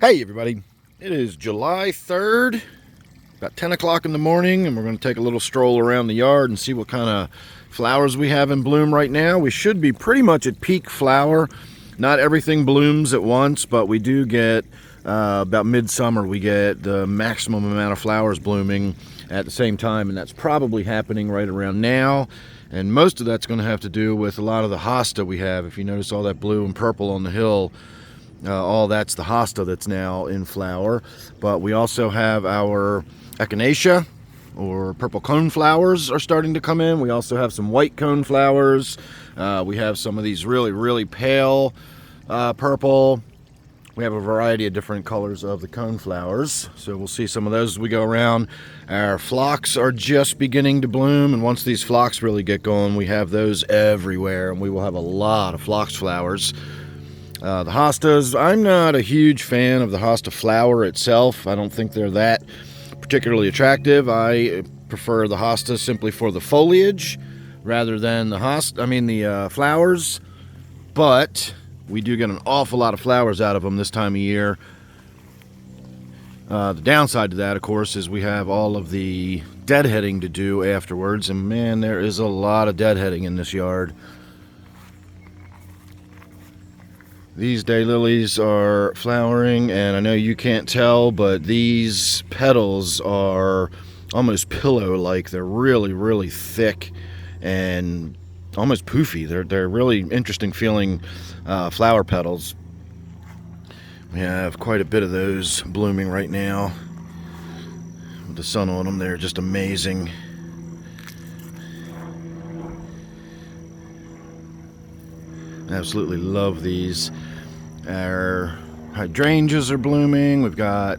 Hey everybody, it is July 3rd, about 10 o'clock in the morning, and we're going to take a little stroll around the yard and see what kind of flowers we have in bloom right now. We should be pretty much at peak flower. Not everything blooms at once, but we do get, about midsummer, we get the maximum amount of flowers blooming at the same time, and that's probably happening right around now. And most of that's going to have to do with a lot of the hosta we have. If you notice all that blue and purple on the hill, all that's the hosta that's now in flower. But we also have our echinacea, or purple cone flowers, are starting to come in. We also have some white cone flowers. We have some of these really pale purple. We have a variety of different colors of the cone flowers, so we'll see some of those as we go around. Our phlox are just beginning to bloom, and once these phlox really get going, we have those everywhere, and we will have a lot of phlox flowers. The hostas, I'm not a huge fan of the hosta flower itself. I don't think they're that particularly attractive. I prefer the hostas simply for the foliage rather than the flowers. But we do get an awful lot of flowers out of them this time of year. The downside to that, of course, is we have all of the deadheading to do afterwards, and man, there is a lot of deadheading in this yard. These daylilies are flowering, and I know you can't tell, but these petals are almost pillow-like. They're really thick and almost poofy. They're really interesting feeling flower petals. We have quite a bit of those blooming right now. With the sun on them, they're just amazing. Absolutely love these. Our hydrangeas are blooming. We've got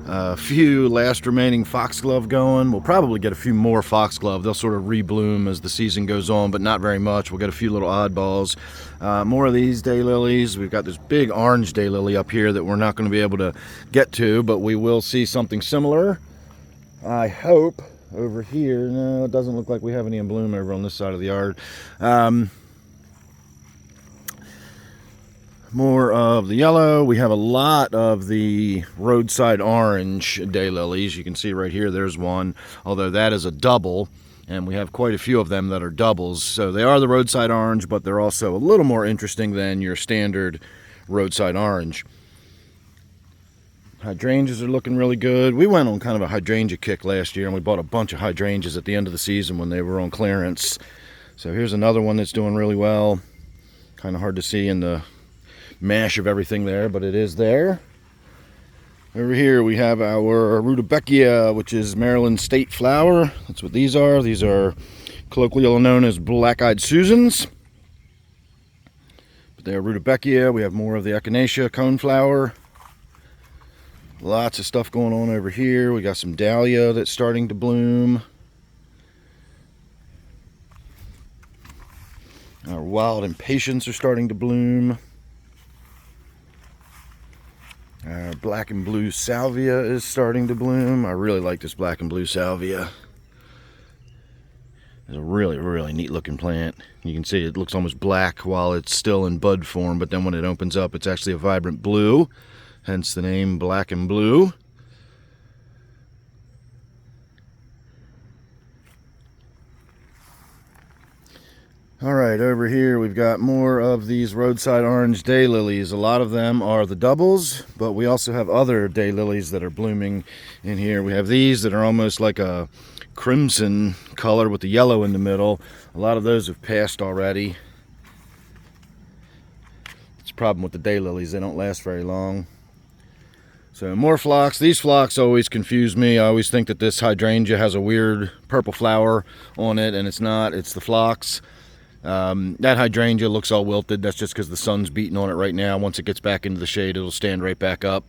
a few last remaining foxglove going. We'll probably get a few more foxglove. They'll sort of rebloom as the season goes on, but not very much. We'll get a few little oddballs. More of these daylilies. We've got this big orange daylily up here that we're not going to be able to get to, but we will see something similar, I hope. Over here, no, it doesn't look like we have any in bloom over on this side of the yard. More of the yellow. We have a lot of the roadside orange daylilies. You can see right here there's one, although that is a double, and we have quite a few of them that are doubles. So they are the roadside orange, but they're also a little more interesting than your standard roadside orange. Hydrangeas are looking really good. We went on kind of a hydrangea kick last year, and we bought a bunch of hydrangeas at the end of the season when they were on clearance. So here's another one that's doing really well. Kind of hard to see in the mash of everything there, but it is there. Over here we have our rudbeckia, which is Maryland state flower. That's what these are. These are colloquially known as black-eyed Susans, but they are rudbeckia. We have more of the echinacea coneflower. Lots of stuff going on over here. We got some dahlia that's starting to bloom. Our wild impatiens are starting to bloom. Our black and blue salvia is starting to bloom. I really like this black and blue salvia. It's a really neat looking plant. You can see it looks almost black while it's still in bud form, but then when it opens up, it's actually a vibrant blue, hence the name black and blue. Alright, over here we've got more of these roadside orange daylilies. A lot of them are the doubles, but we also have other daylilies that are blooming in here. We have these that are almost like a crimson color with the yellow in the middle. A lot of those have passed already. It's a problem with the daylilies, they don't last very long. So more phlox. These phlox always confuse me. I always think that this hydrangea has a weird purple flower on it, and it's not. It's the phlox. That hydrangea looks all wilted. That's just because the sun's beating on it right now. Once it gets back into the shade, it'll stand right back up.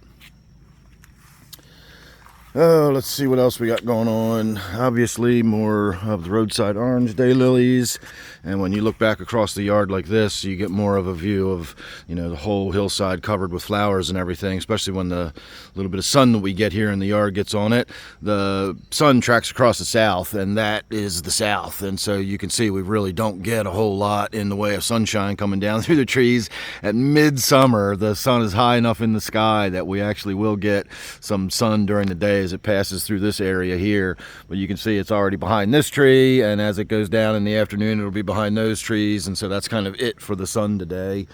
Oh, let's see what else we got going on. Obviously, more of the roadside orange daylilies. And when you look back across the yard like this, you get more of a view of, the whole hillside covered with flowers and everything, especially when the little bit of sun that we get here in the yard gets on it. The sun tracks across the south, and that is the south. And so you can see we really don't get a whole lot in the way of sunshine coming down through the trees. At midsummer, the sun is high enough in the sky that we actually will get some sun during the day as it passes through this area here. But you can see it's already behind this tree, and as it goes down in the afternoon, it'll be behind those trees. And so that's kind of it for the sun today.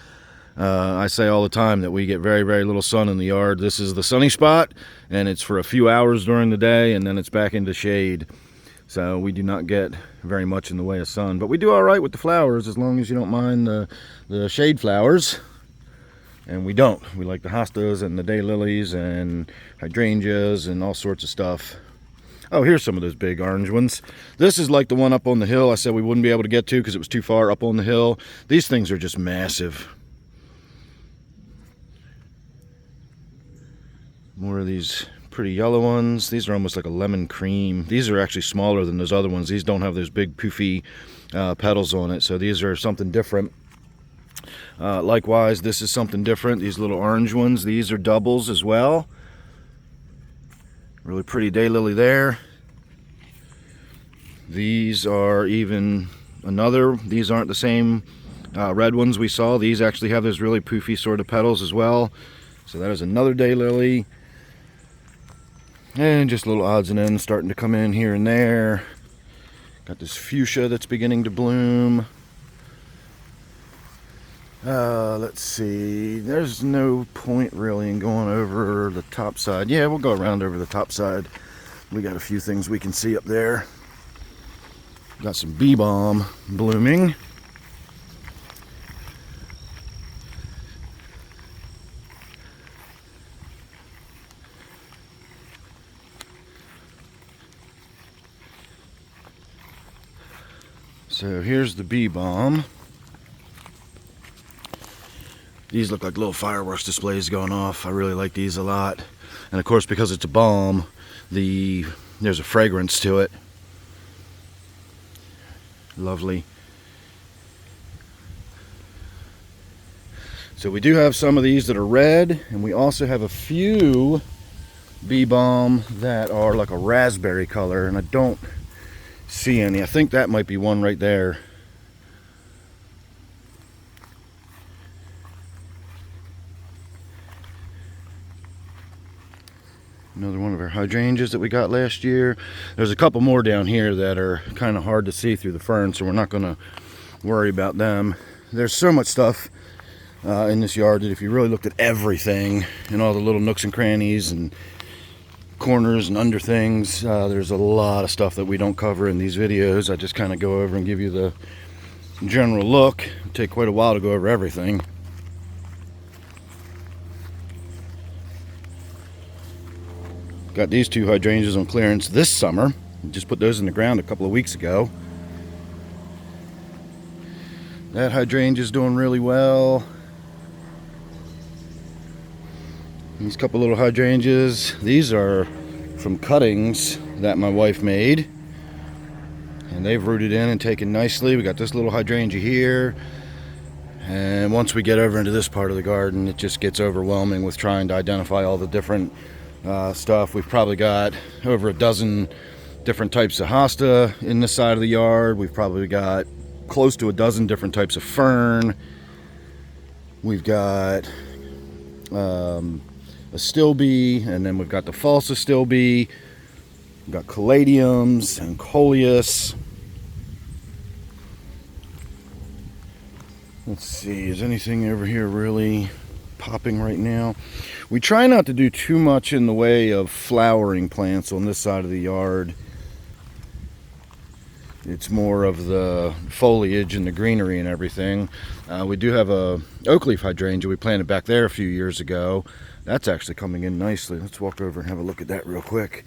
I say all the time that we get very, very little sun in the yard. This is the sunny spot, and it's for a few hours during the day, and then it's back into shade. So we do not get very much in the way of sun. But we do all right with the flowers, as long as you don't mind the shade flowers. And we don't. We like the hostas and the daylilies and hydrangeas and all sorts of stuff. Oh, here's some of those big orange ones. This is like the one up on the hill I said we wouldn't be able to get to because it was too far up on the hill. These things are just massive. More of these pretty yellow ones. These are almost like a lemon cream. These are actually smaller than those other ones. These don't have those big poofy petals on it, so these are something different. Likewise, this is something different. These little orange ones, these are doubles as well. Really pretty daylily there. These are even another. These aren't the same red ones we saw. These actually have those really poofy sort of petals as well. So that is another daylily. And just little odds and ends starting to come in here and there. Got this fuchsia that's beginning to bloom. Let's see. There's no point really in going over the top side. Yeah, we'll go around over the top side. We got a few things we can see up there. Got some bee balm blooming. So here's the bee balm. These look like little fireworks displays going off. I really like these a lot. And of course, because it's a balm, there's a fragrance to it. Lovely. So we do have some of these that are red, and we also have a few bee balm that are like a raspberry color, and I don't see any. I think that might be one right there. Another one of our hydrangeas that we got last year. There's a couple more down here that are kind of hard to see through the fern, so we're not going to worry about them. There's so much stuff in this yard that if you really looked at everything and all the little nooks and crannies and corners and under things, there's a lot of stuff that we don't cover in these videos. I just kind of go over and give you the general look. It'll take quite a while to go over everything. Got these two hydrangeas on clearance this summer. Just put those in the ground a couple of weeks ago. That hydrangea is doing really well. These couple little hydrangeas, these are from cuttings that my wife made, and they've rooted in and taken nicely. We got this little hydrangea here, and once we get over into this part of the garden, it just gets overwhelming with trying to identify all the different stuff. We've probably got over a dozen different types of hosta in this side of the yard. We've probably got close to a dozen different types of fern. We've got astilbe, and then we've got the false astilbe. We've got caladiums and coleus. Let's see, is anything over here really popping right now? We try not to do too much in the way of flowering plants on this side of the yard. It's more of the foliage and the greenery and everything. We do have a oak leaf hydrangea we planted back there a few years ago. That's actually coming in nicely. Let's walk over and have a look at that real quick.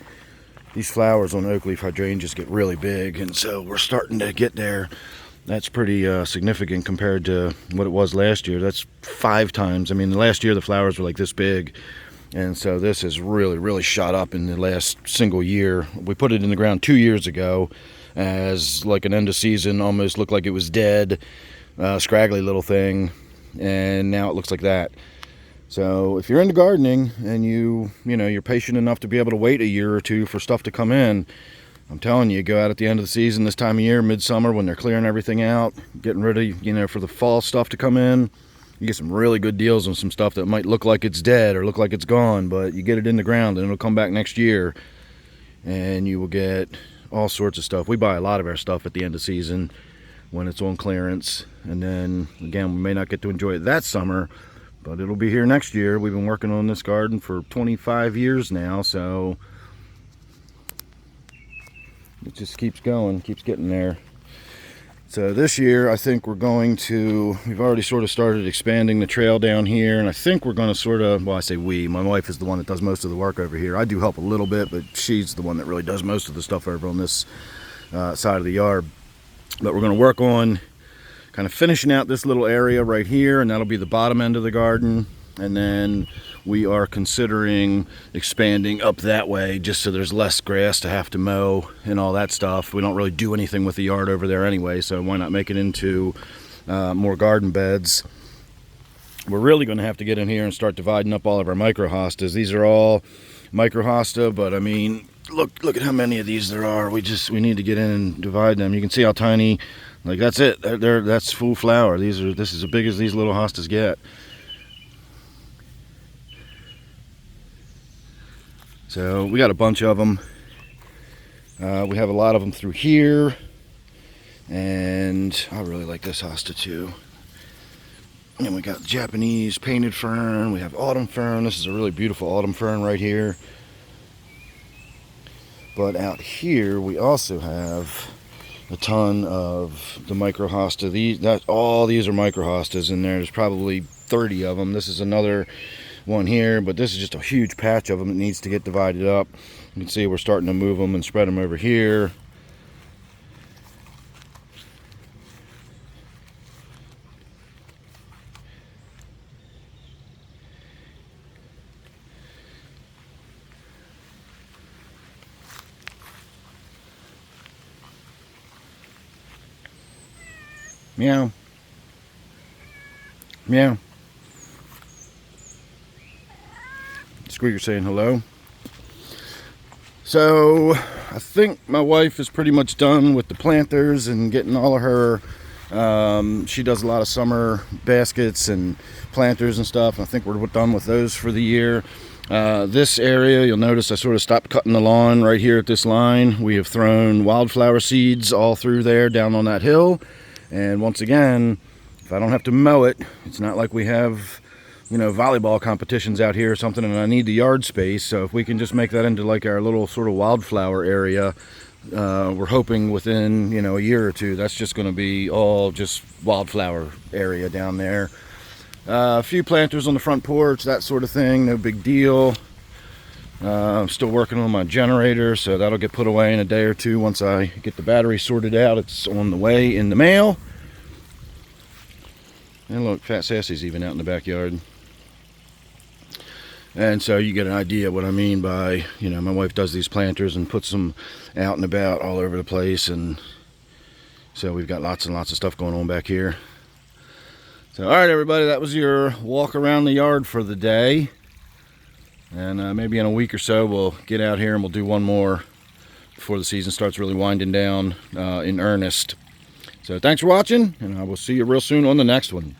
These flowers on oak leaf hydrangeas get really big, and so we're starting to get there. That's pretty significant compared to what it was last year. That's 5 times. I mean, last year the flowers were like this big, And so this has really shot up in the last single year. We put it in the ground 2 years ago as like an end of season, almost looked like it was dead, scraggly little thing, and now it looks like that. So if you're into gardening and you're patient enough to be able to wait a year or two for stuff to come in, I'm telling you, go out at the end of the season this time of year, midsummer, when they're clearing everything out, getting ready, for the fall stuff to come in. You get some really good deals on some stuff that might look like it's dead or look like it's gone, but you get it in the ground and it'll come back next year and you will get all sorts of stuff. We buy a lot of our stuff at the end of season when it's on clearance, and then again, we may not get to enjoy it that summer, but it'll be here next year. We've been working on this garden for 25 years now, so it just keeps going, keeps getting there. So this year, I think we've already sort of started expanding the trail down here, and I think we're going to I say we, my wife is the one that does most of the work over here. I do help a little bit, but she's the one that really does most of the stuff over on this side of the yard. But we're going to work on kind of finishing out this little area right here, and that'll be the bottom end of the garden. And then we are considering expanding up that way just so there's less grass to have to mow and all that stuff. We don't really do anything with the yard over there anyway, so why not make it into more garden beds. We're really going to have to get in here and start dividing up all of our microhostas. These are all microhosta, but I mean, look at how many of these there are. We need to get in and divide them. You can see how tiny, like that's it. That's full flower. This is as big as these little hostas get. So we got a bunch of them. We have a lot of them through here, and I really like this hosta too. And we got Japanese painted fern. We have autumn fern. This is a really beautiful autumn fern right here. But out here we also have a ton of the microhosta. All these are microhostas in there. There's probably 30 of them. This is another one here, but this is just a huge patch of them that needs to get divided up. You can see we're starting to move them and spread them over here. Meow. Meow. Squeaker saying hello. So I think my wife is pretty much done with the planters and getting all of her, she does a lot of summer baskets and planters and stuff. I think we're done with those for the year. This area, you'll notice I sort of stopped cutting the lawn right here at this line. We have thrown wildflower seeds all through there down on that hill. And once again, if I don't have to mow it, it's not like we have, volleyball competitions out here or something, and I need the yard space. So if we can just make that into like our little sort of wildflower area, we're hoping within, a year or two, that's just going to be all just wildflower area down there. A few planters on the front porch, that sort of thing, no big deal. I'm still working on my generator, so that'll get put away in a day or two once I get the battery sorted out. It's on the way in the mail. And look, Fat Sassy's even out in the backyard. And so you get an idea what I mean by, my wife does these planters and puts them out and about all over the place. And so we've got lots and lots of stuff going on back here. So, all right, everybody, that was your walk around the yard for the day. And maybe in a week or so, we'll get out here and we'll do one more before the season starts really winding down in earnest. So thanks for watching, and I will see you real soon on the next one.